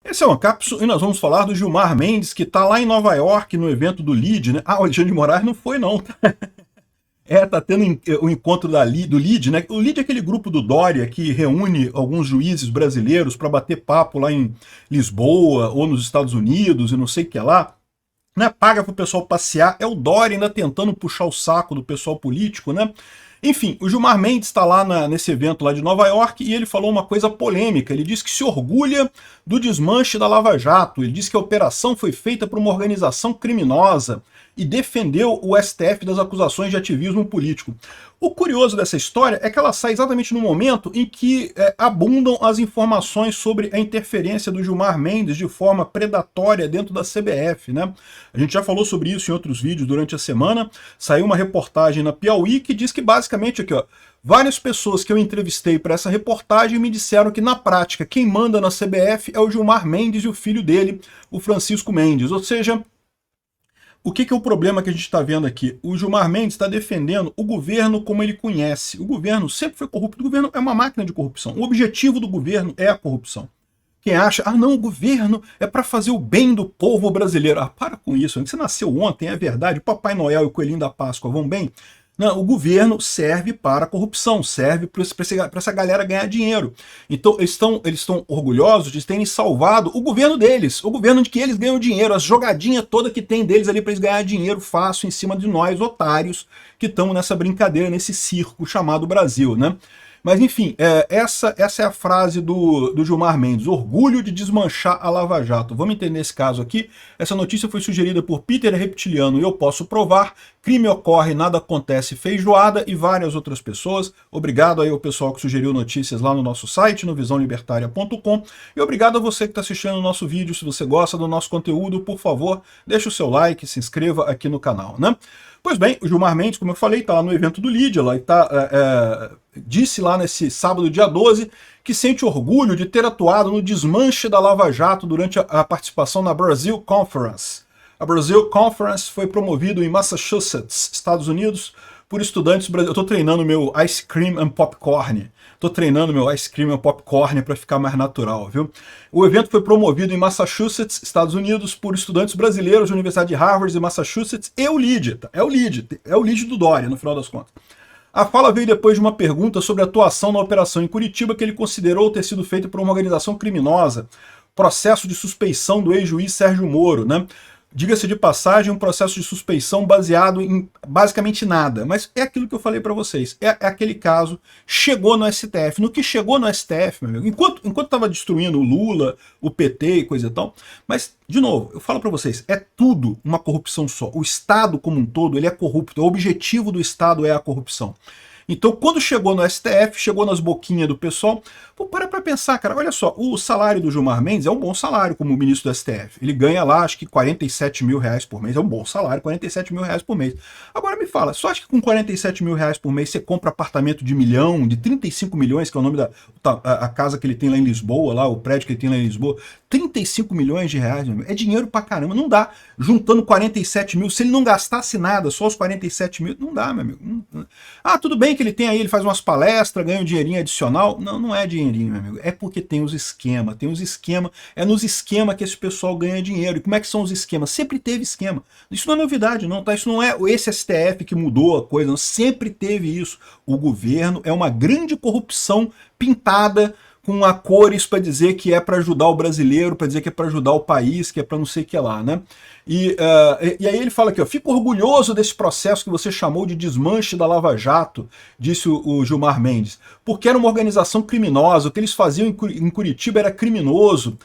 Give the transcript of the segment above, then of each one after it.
Esse é uma cápsula e nós vamos falar do Gilmar Mendes, que está lá em Nova York, no evento do LEAD, né? Ah, o Alexandre de Moraes não foi, não. Tá tendo o encontro do LEAD, né? O LEAD é aquele grupo do Dória que reúne alguns juízes brasileiros para bater papo lá em Lisboa ou nos Estados Unidos e não sei o que lá. Né? Paga para o pessoal passear. É o Dória ainda tentando puxar o saco do pessoal político, né? Enfim, o Gilmar Mendes está lá nesse evento lá de Nova York e ele falou uma coisa polêmica. Ele disse que se orgulha do desmanche da Lava Jato. Ele disse que a operação foi feita por uma organização criminosa e defendeu o STF das acusações de ativismo político. O curioso dessa história é que ela sai exatamente no momento em que abundam as informações sobre a interferência do Gilmar Mendes de forma predatória dentro da CBF, né? A gente já falou sobre isso em outros vídeos durante a semana. Saiu uma reportagem na Piauí que diz que basicamente aqui, ó, várias pessoas que eu entrevistei para essa reportagem me disseram que na prática quem manda na CBF é o Gilmar Mendes e o filho dele, o Francisco Mendes, ou seja, o que é o problema que a gente está vendo aqui? O Gilmar Mendes está defendendo o governo como ele conhece. O governo sempre foi corrupto. O governo é uma máquina de corrupção. O objetivo do governo é a corrupção. Quem acha, não, o governo é para fazer o bem do povo brasileiro. Para com isso. Você nasceu ontem, é verdade. O Papai Noel e o Coelhinho da Páscoa vão bem? Não, o governo serve para a corrupção, serve para essa galera ganhar dinheiro. Então, eles estão orgulhosos de terem salvado o governo deles, o governo de que eles ganham dinheiro, as jogadinhas toda que tem deles ali para eles ganhar dinheiro fácil em cima de nós, otários, que estamos nessa brincadeira, nesse circo chamado Brasil, né? Mas, enfim, essa é a frase do Gilmar Mendes, orgulho de desmanchar a Lava Jato. Vamos entender esse caso aqui. Essa notícia foi sugerida por Peter Reptiliano e eu posso provar. Crime ocorre, nada acontece, feijoada e várias outras pessoas. Obrigado aí ao pessoal que sugeriu notícias lá no nosso site, no visãolibertaria.com. E obrigado a você que está assistindo o nosso vídeo. Se você gosta do nosso conteúdo, por favor, deixe o seu like, se inscreva aqui no canal, né? Pois bem, o Gilmar Mendes, como eu falei, está lá no evento do LEAD, disse lá nesse sábado, dia 12, que sente orgulho de ter atuado no desmanche da Lava Jato durante a participação na Brazil Conference. A Brazil Conference foi promovido em Massachusetts, Estados Unidos, por estudantes brasileiros. Eu estou treinando meu ice cream and popcorn. Estou treinando meu ice cream and popcorn para ficar mais natural, viu? O evento foi promovido em Massachusetts, Estados Unidos, por estudantes brasileiros da Universidade de Harvard e Massachusetts e o LEAD. Tá? É o LEAD do Dória, no final das contas. A fala veio depois de uma pergunta sobre a atuação na operação em Curitiba que ele considerou ter sido feita por uma organização criminosa, processo de suspeição do ex-juiz Sérgio Moro, né? Diga-se de passagem, um processo de suspeição baseado em basicamente nada. Mas é aquilo que eu falei para vocês. É aquele caso, chegou no STF. No que chegou no STF, meu amigo, enquanto estava destruindo o Lula, o PT e coisa e tal. Mas, de novo, eu falo para vocês, é tudo uma corrupção só. O Estado como um todo, ele é corrupto. O objetivo do Estado é a corrupção. Então, quando chegou no STF, chegou nas boquinhas do pessoal, para pra pensar, cara, olha só, o salário do Gilmar Mendes é um bom salário como ministro do STF. Ele ganha lá, acho que 47 mil reais por mês, é um bom salário, 47 mil reais por mês. Agora me fala, só acha que com 47 mil reais por mês você compra apartamento de 1 milhão, de 35 milhões, que é o nome a casa que ele tem lá em Lisboa, lá, o prédio que ele tem lá em Lisboa, 35 milhões de reais, meu amigo, é dinheiro pra caramba, não dá. Juntando 47 mil, se ele não gastasse nada, só os 47 mil, não dá, meu amigo. Tudo bem que ele tem aí, ele faz umas palestras, ganha um dinheirinho adicional. Não, não é dinheirinho, meu amigo. É porque tem os esquemas. É nos esquemas que esse pessoal ganha dinheiro. E como é que são os esquemas? Sempre teve esquema. Isso não é novidade, não, tá? Isso não é esse STF que mudou a coisa, não. Sempre teve isso. O governo é uma grande corrupção pintada com a cores para dizer que é para ajudar o brasileiro, para dizer que é para ajudar o país, que é para não sei o que lá, né? E aí ele fala aqui, ó, fico orgulhoso desse processo que você chamou de desmanche da Lava Jato, disse o Gilmar Mendes, porque era uma organização criminosa, o que eles faziam em Curitiba era criminoso.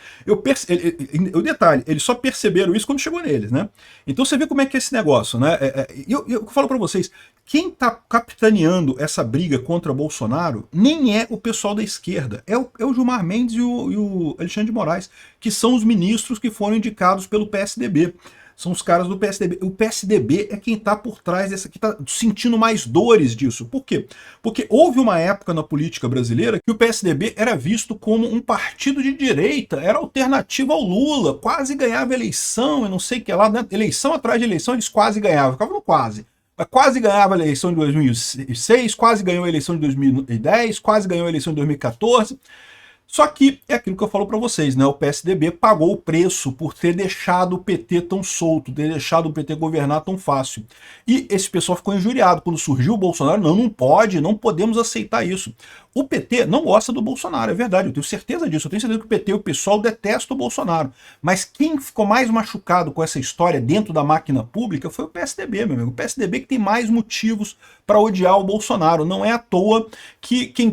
O detalhe, eles só perceberam isso quando chegou neles, né? Então você vê como é que é esse negócio, né? Eu falo para vocês, quem está capitaneando essa briga contra Bolsonaro nem é o pessoal da esquerda, é o Gilmar Mendes e o Alexandre de Moraes, que são os ministros que foram indicados pelo PSDB. São os caras do PSDB. O PSDB é quem está por trás dessa, que está sentindo mais dores disso. Por quê? Porque houve uma época na política brasileira que o PSDB era visto como um partido de direita, era alternativa ao Lula, quase ganhava eleição, eu não sei o que lá, né? Eleição atrás de eleição eles quase ganhavam, ficavam no quase. Quase ganhava a eleição de 2006, quase ganhou a eleição de 2010, quase ganhou a eleição de 2014. Só que é aquilo que eu falo para vocês, né? O PSDB pagou o preço por ter deixado o PT tão solto, ter deixado o PT governar tão fácil. E esse pessoal ficou injuriado quando surgiu o Bolsonaro. Não, não pode, não podemos aceitar isso. O PT não gosta do Bolsonaro, é verdade, eu tenho certeza disso. Eu tenho certeza que o PT e o PSOL detestam o Bolsonaro. Mas quem ficou mais machucado com essa história dentro da máquina pública foi o PSDB, meu amigo. O PSDB que tem mais motivos para odiar o Bolsonaro. Não é à toa que quem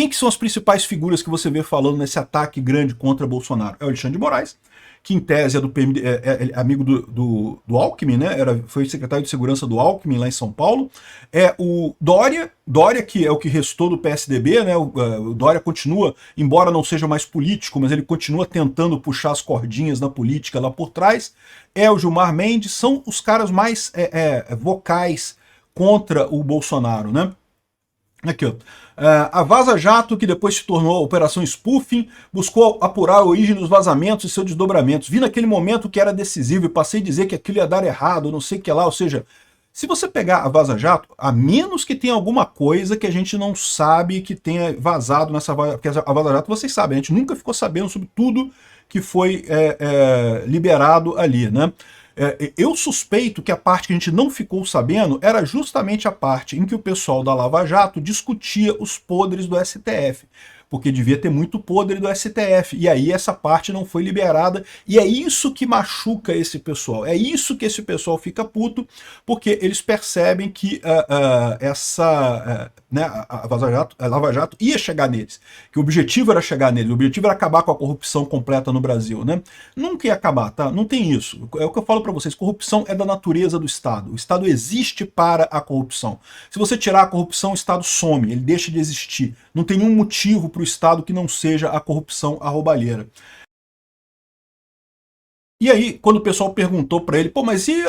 que são as principais figuras que você vê falando nesse ataque grande contra Bolsonaro? É o Alexandre de Moraes, que em tese é do PMD, é amigo do Alckmin, né? Foi secretário de segurança do Alckmin lá em São Paulo. É o Dória, que é o que restou do PSDB, né? O Dória continua, embora não seja mais político, mas ele continua tentando puxar as cordinhas da política lá por trás. É o Gilmar Mendes, são os caras mais vocais contra o Bolsonaro, né? Aqui, ó. A Vaza Jato, que depois se tornou a Operação Spoofing, buscou apurar a origem dos vazamentos e seus desdobramentos. Vi naquele momento que era decisivo e passei a dizer que aquilo ia dar errado, não sei o que lá. Ou seja, se você pegar a Vaza Jato, a menos que tenha alguma coisa que a gente não sabe que tenha vazado nessa Vaza Jato, porque a Vaza Jato, vocês sabem, a gente nunca ficou sabendo sobre tudo que foi liberado ali, né? Eu suspeito que a parte que a gente não ficou sabendo era justamente a parte em que o pessoal da Lava Jato discutia os podres do STF, porque devia ter muito podre do STF, e aí essa parte não foi liberada, e é isso que machuca esse pessoal, é isso que esse pessoal fica puto, porque eles percebem que né, a Lava Jato ia chegar neles, que o objetivo era chegar neles, o objetivo era acabar com a corrupção completa no Brasil, né? Nunca ia acabar, tá? Não tem isso. É o que eu falo para vocês, corrupção é da natureza do Estado. O Estado existe para a corrupção. Se você tirar a corrupção, o Estado some, ele deixa de existir. Não tem nenhum motivo para o Estado que não seja a corrupção, a roubalheira. E aí, quando o pessoal perguntou para ele, pô, mas e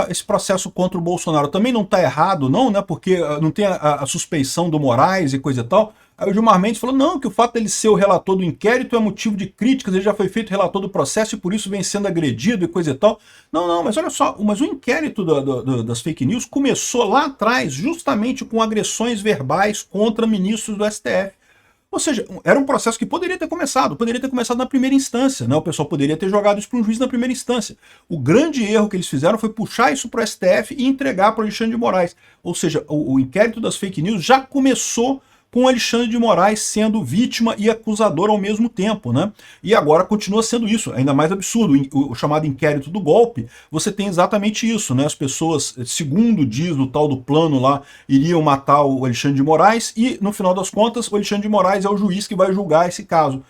esse processo contra o Bolsonaro também não está errado, não, né? Porque não tem a suspeição do Moraes e coisa e tal. Aí o Gilmar Mendes falou, não, que o fato dele ser o relator do inquérito é motivo de críticas, ele já foi feito relator do processo e por isso vem sendo agredido e coisa e tal. Não, não, mas olha só, mas o inquérito das fake news começou lá atrás, justamente com agressões verbais contra ministros do STF. Ou seja, era um processo que poderia ter começado na primeira instância, né? O pessoal poderia ter jogado isso para um juiz na primeira instância. O grande erro que eles fizeram foi puxar isso para o STF e entregar para o Alexandre de Moraes. Ou seja, o inquérito das fake news já começou com o Alexandre de Moraes sendo vítima e acusador ao mesmo tempo, né? E agora continua sendo isso, ainda mais absurdo. O chamado inquérito do golpe, você tem exatamente isso, né? As pessoas, segundo diz o tal do plano lá, iriam matar o Alexandre de Moraes e, no final das contas, o Alexandre de Moraes é o juiz que vai julgar esse caso.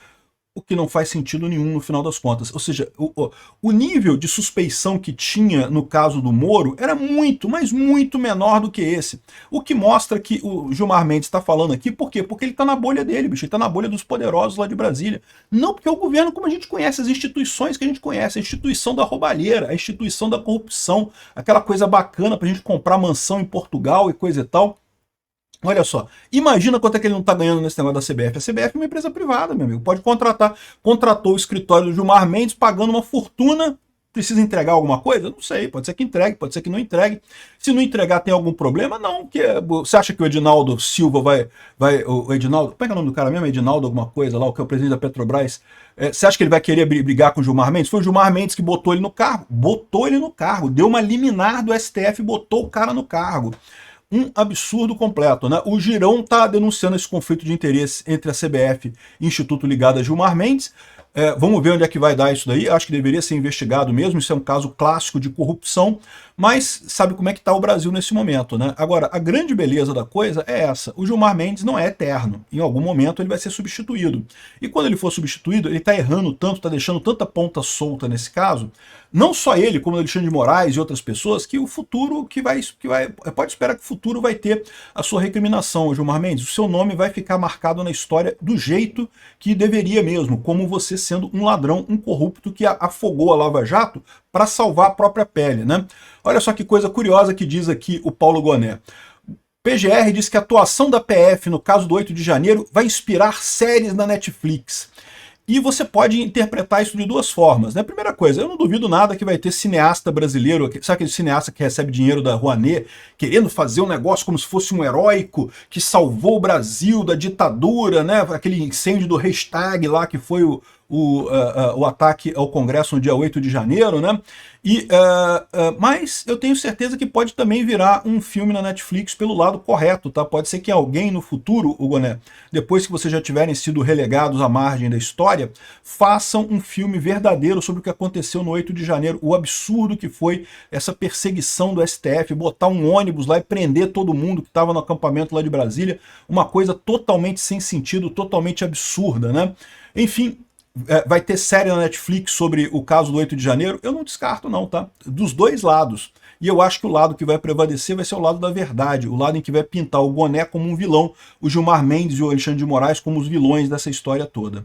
O que não faz sentido nenhum no final das contas. Ou seja, o nível de suspeição que tinha no caso do Moro era muito, mas muito menor do que esse. O que mostra que o Gilmar Mendes está falando aqui, por quê? Porque ele está na bolha dele, bicho, ele está na bolha dos poderosos lá de Brasília. Não porque é o governo como a gente conhece, as instituições que a gente conhece, a instituição da roubalheira, a instituição da corrupção, aquela coisa bacana pra gente comprar mansão em Portugal e coisa e tal. Olha só, imagina quanto é que ele não está ganhando nesse negócio da CBF. A CBF é uma empresa privada, meu amigo. Pode contratar. Contratou o escritório do Gilmar Mendes pagando uma fortuna. Precisa entregar alguma coisa? Não sei. Pode ser que entregue, pode ser que não entregue. Se não entregar, tem algum problema? Não. Você acha que o Edinaldo Silva o Edinaldo, como é que é o nome do cara mesmo? Edinaldo alguma coisa lá, o que é o presidente da Petrobras. Você acha que ele vai querer brigar com o Gilmar Mendes? Foi o Gilmar Mendes que botou ele no cargo. Botou ele no cargo. Deu uma liminar do STF e botou o cara no cargo. Um absurdo completo, né? O Girão está denunciando esse conflito de interesse entre a CBF e o Instituto ligado a Gilmar Mendes. Vamos ver onde é que vai dar isso daí. Acho que deveria ser investigado mesmo. Isso é um caso clássico de corrupção. Mas sabe como é que está o Brasil nesse momento, né? Agora, a grande beleza da coisa é essa. O Gilmar Mendes não é eterno. Em algum momento ele vai ser substituído. E quando ele for substituído, ele está errando tanto, está deixando tanta ponta solta nesse caso, não só ele, como o Alexandre de Moraes e outras pessoas, que o futuro pode esperar que o futuro vai ter a sua recriminação, Gilmar Mendes. O seu nome vai ficar marcado na história do jeito que deveria mesmo, como você sendo um ladrão, um corrupto que afogou a Lava Jato para salvar a própria pele, né? Olha só que coisa curiosa que diz aqui o Paulo Goné. PGR diz que a atuação da PF no caso do 8 de janeiro vai inspirar séries na Netflix. E você pode interpretar isso de duas formas, né? Primeira coisa, eu não duvido nada que vai ter cineasta brasileiro, sabe aquele cineasta que recebe dinheiro da Rouanet, querendo fazer um negócio como se fosse um heróico que salvou o Brasil da ditadura, né? Aquele incêndio do Reichstag lá que foi o ataque ao Congresso no dia 8 de janeiro, né? Mas eu tenho certeza que pode também virar um filme na Netflix pelo lado correto, tá? Pode ser que alguém no futuro, Hugoné, depois que vocês já tiverem sido relegados à margem da história, façam um filme verdadeiro sobre o que aconteceu no 8 de janeiro, o absurdo que foi essa perseguição do STF, botar um ônibus lá e prender todo mundo que estava no acampamento lá de Brasília, uma coisa totalmente sem sentido, totalmente absurda, né? Enfim, vai ter série na Netflix sobre o caso do 8 de janeiro? Eu não descarto não, tá? Dos dois lados. E eu acho que o lado que vai prevalecer vai ser o lado da verdade, o lado em que vai pintar o Boné como um vilão, o Gilmar Mendes e o Alexandre de Moraes como os vilões dessa história toda.